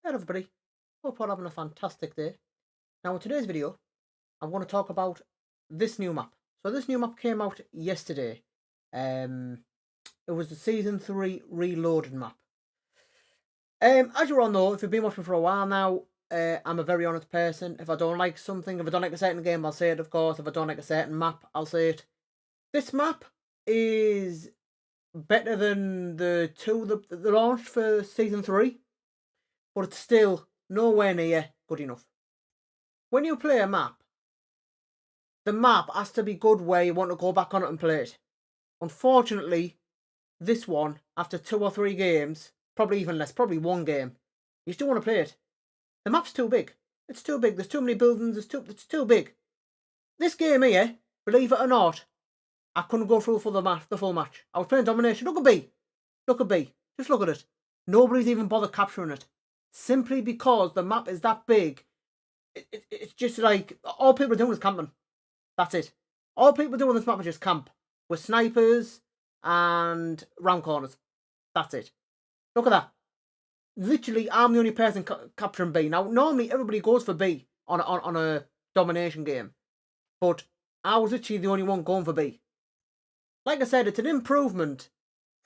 Hello everybody, hope you're having a fantastic day. Now in today's video, I'm going to talk about this new map. So this new map came out yesterday. Um, it was the Season 3 Reloaded map. As you all know, if you've been watching for a while now, I'm a very honest person. If I don't like something, if I don't like a certain game, I'll say it, of course. If I don't like a certain map, I'll say it. This map is better than the two that launched for Season 3, but it's still nowhere near good enough. When you play a map, the map has to be good where you want to go back on it and play it. Unfortunately, this one, after 2 or 3 games, probably even less, probably one game, you still want to play it. The map's too big. It's too big. There's too many buildings. It's too big. This game here, believe it or not, I couldn't go through for the full match. I was playing domination. Look at B. Look at B. Just look at it. Nobody's even bothered capturing it. Simply because the map is that big. It's just like all people are doing is camping. That's it. All people do on this map is just camp with snipers and round corners. That's it. Look at that. Literally, I'm the only person capturing B. Now, normally everybody goes for B on a domination game, but I was literally the only one going for B. Like I said, it's an improvement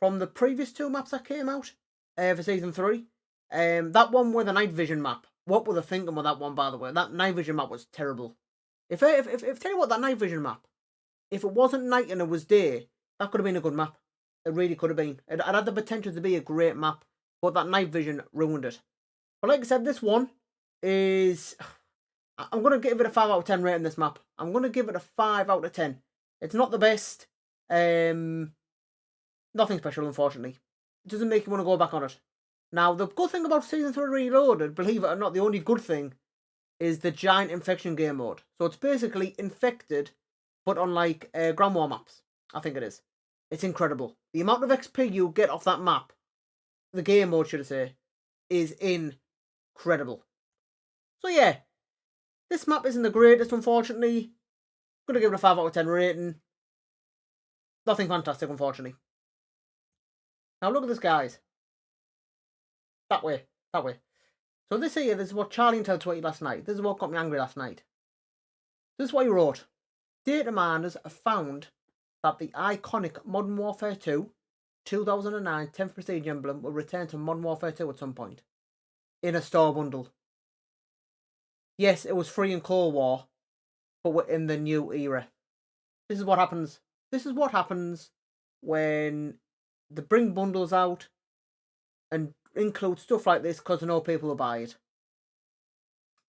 from the previous 2 maps that came out for Season 3. That one with the night vision map. What were they thinking with that one, by the way? That night vision map was terrible. If tell you what, that night vision map, if it wasn't night and it was day, that could have been a good map. It really could have been. It had the potential to be a great map, but that night vision ruined it. But like I said, this one is... I'm going to give it a 5 out of 10 rating this map. I'm going to give it a 5 out of 10. It's not the best. Nothing special, unfortunately. It doesn't make you want to go back on it. Now, the good thing about Season 3 Reloaded, believe it or not, the only good thing is the giant infection game mode. So it's basically infected, but on like Ground War maps. I think it is. It's incredible. The amount of XP you get off that map, the game mode should I say, is incredible. So yeah, this map isn't the greatest, unfortunately. I'm gonna give it a 5 out of 10 rating. Nothing fantastic, unfortunately. Now look at this, guys. That way, that way. So this is what Charlie Intel tweeted last night. This is what got me angry last night. This is what he wrote. Data miners have found that the iconic Modern Warfare 2 2009 10th Prestige emblem will return to Modern Warfare 2 at some point in a store bundle. Yes, it was free in Cold War, but we're in the new era. This is what happens. This is what happens when they bring bundles out and include stuff like this because they know people will buy it.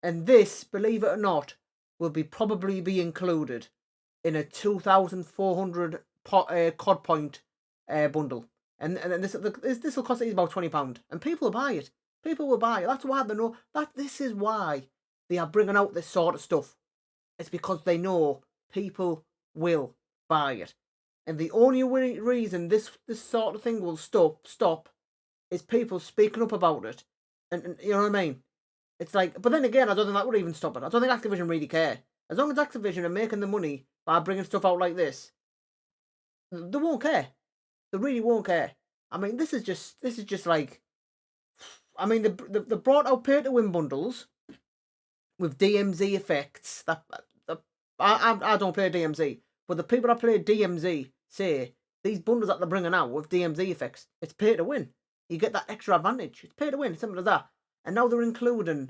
And this, believe it or not, will probably be included in a 2,400 COD point bundle. And this will cost these about £20. And people will buy it. People will buy it. That's why they know that this is why they are bringing out this sort of stuff. It's because they know people will buy it. And the only reason this sort of thing will stop is people speaking up about it. And you know what I mean? It's like, but then again, I don't think that would even stop it. I don't think Activision really care. As long as Activision are making the money by bringing stuff out like this, they won't care. They really won't care. I mean, this is just like, I mean, they brought out pay to win bundles with DMZ effects. I don't play DMZ, but the people that play DMZ say these bundles that they're bringing out with DMZ effects, it's pay to win. You get that extra advantage. It's pay to win, simple as that. And now they're including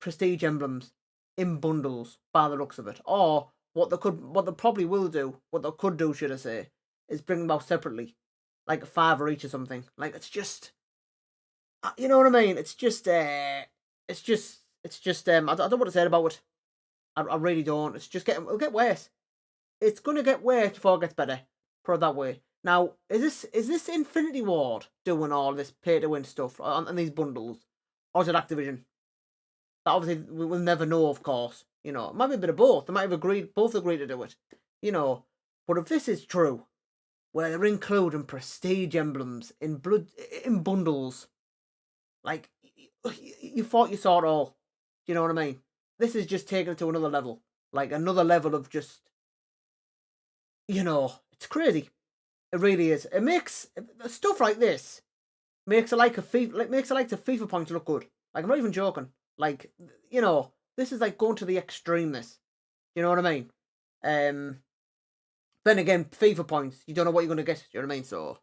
prestige emblems in bundles by the looks of it. Or what they probably will do, what they could do, should I say, is bring them out separately, like a £5 each or something. Like it's just, you know what I mean? It's just, I don't know what to say about it. I really don't. It'll get worse. It's gonna get worse before it gets better. Put it that way. Now, is this Infinity Ward doing all this pay to win stuff on these bundles, or is it Activision? That obviously we will never know, of course. You know, it might be a bit of both. They might have both agreed to do it. You know, but if this is true, where they're including prestige emblems in bundles, like you thought you saw it all. You know what I mean? This is just taking it to another level, like another level of just, you know, it's crazy. It really is. It makes stuff like this makes it like the FIFA points look good. Like, I'm not even joking. Like, you know, this is like going to the extreme. This, you know what I mean? Then again, FIFA points. You don't know what you're gonna get. You know what I mean? So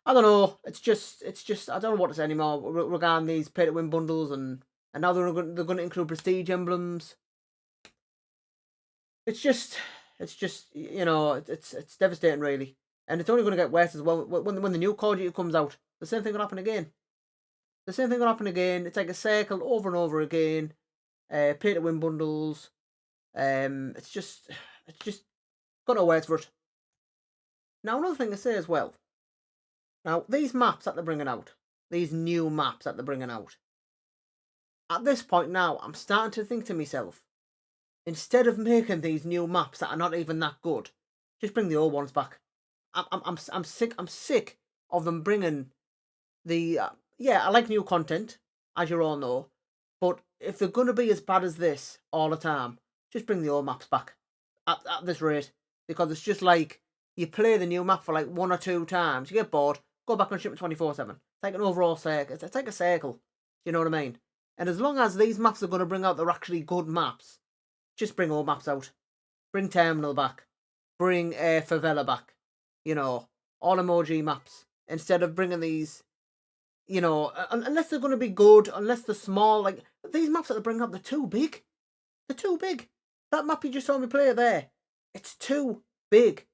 I don't know. It's just. I don't know what to say anymore regarding these pay to win bundles, and now they're going to include prestige emblems. It's just you know, it's devastating really, and it's only going to get worse as well when the new Call of Duty comes out. The same thing will happen again. The same thing will happen again. It's like a cycle over and over again. Pay to win bundles. It's just got no words for it. Now another thing to say as well. Now these maps that they're bringing out, these new maps that they're bringing out. At this point now, I'm starting to think to myself, instead of making these new maps that are not even that good, just bring the old ones back. I'm sick. I'm sick of them bringing the. Yeah, I like new content, as you all know, but if they're gonna be as bad as this all the time, just bring the old maps back. At this rate, because it's just like you play the new map for like 1 or 2 times, you get bored, go back and ship it 24/7. It's like an overall circle. It's like a circle. You know what I mean? And as long as these maps are going to bring out, they're actually good maps, just bring old maps out. Bring Terminal back. Bring Favela back. You know, all emoji maps. Instead of bringing these, you know, unless they're going to be good, unless they're small. Like, these maps that they bring up, they're too big. They're too big. That map you just saw me play there, it's too big.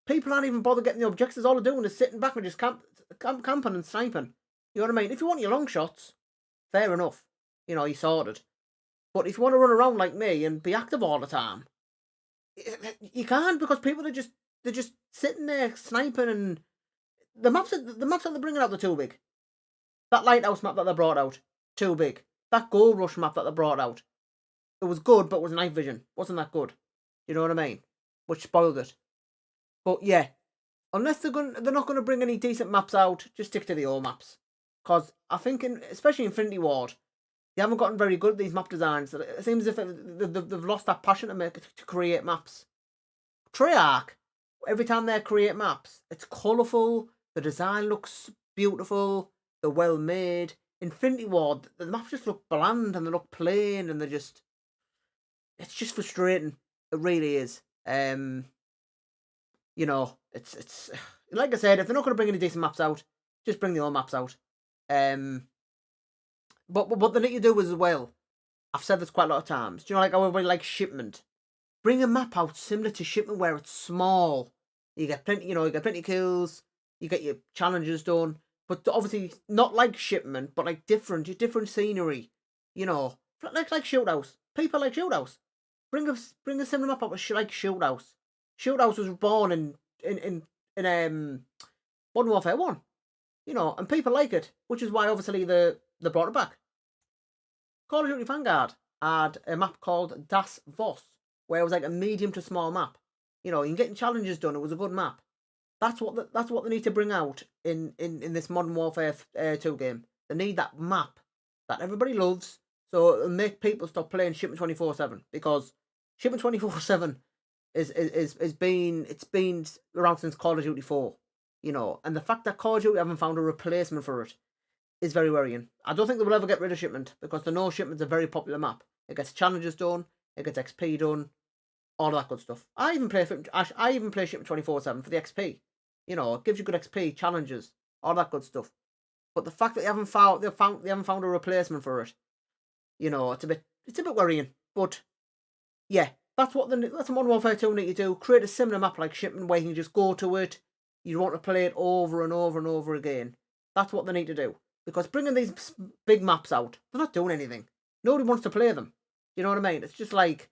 People aren't even bothered getting the objectives. All they're doing is sitting back and just camping and sniping. You know what I mean? If you want your long shots, fair enough. You know, you sorted. But if you want to run around like me and be active all the time, you can't, because people they're just sitting there sniping, and the maps that they're bringing out, they're too big. That lighthouse map that they brought out, too big. That gold rush map that they brought out, it was good, but it was night vision. Wasn't that good? You know what I mean? Which spoiled it. But yeah, unless they're not gonna bring any decent maps out, just stick to the old maps. Cause I think, especially Infinity Ward, they haven't gotten very good at these map designs. It seems as if they've lost that passion to create maps. Treyarch, every time they create maps, it's colourful, the design looks beautiful, they're well made. Infinity Ward, the maps just look bland and they look plain, and it's just frustrating. It really is. You know, it's like I said, if they're not going to bring any decent maps out, just bring the old maps out. But what they need to do as well, I've said this quite a lot of times. Do you know, like how everybody likes Shipment? Bring a map out similar to Shipment, where it's small. You get plenty, you get plenty of kills. You get your challenges done, but obviously not like Shipment, but like different scenery. You know, like Shoothouse. People like Shoothouse. Bring a similar map out like Shoothouse. Shoothouse was born in Modern Warfare 1. You know, and people like it, which is why obviously they brought it back. Call of Duty Vanguard had a map called Das Boss, where it was like a medium to small map. You know, you can get challenges done. It was a good map. That's what they need to bring out in this Modern Warfare 2 game. They need that map that everybody loves, so it'll make people stop playing Shipment 24/7, because Shipment 24/7 is been around since Call of Duty 4. You know, and the fact that Call of Duty haven't found a replacement for it is very worrying. I don't think they will ever get rid of Shipment, because they know Shipment's a very popular map. It gets challenges done, it gets XP done, all of that good stuff. I even play Shipment 24/7 for the XP. You know, it gives you good XP, challenges, all that good stuff. But the fact that they haven't found a replacement for it, you know, it's a bit worrying. But yeah, that's what Modern Warfare 2 need to do. Create a similar map like Shipment, where you can just go to it. You don't want to play it over and over and over again. That's what they need to do. Because bringing these big maps out, they're not doing anything. Nobody wants to play them. You know what I mean? It's just like,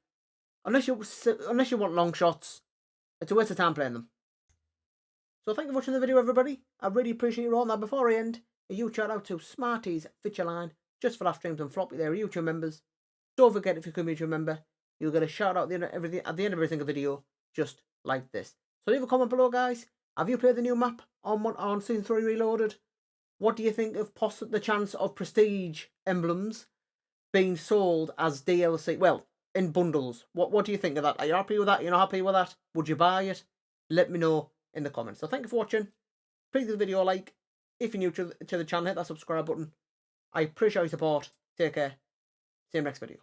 unless you want long shots, it's a waste of time playing them. So thank you for watching the video, everybody. I really appreciate you all. Now, before I end, a huge shout out to Smarties Fitcherline, Just for Laugh Streams and Floppy. They're YouTube members. Don't forget, if you become a YouTube member, you'll get a shout out at the end of every single video, just like this. So leave a comment below, guys. Have you played the new map on Season 3 Reloaded? What do you think of the chance of prestige emblems being sold as DLC? Well, in bundles. What do you think of that? Are you happy with that? You're not happy with that? Would you buy it? Let me know in the comments. So thank you for watching. Please give the video a like. If you're new to the channel, hit that subscribe button. I appreciate your support. Take care. See you next video.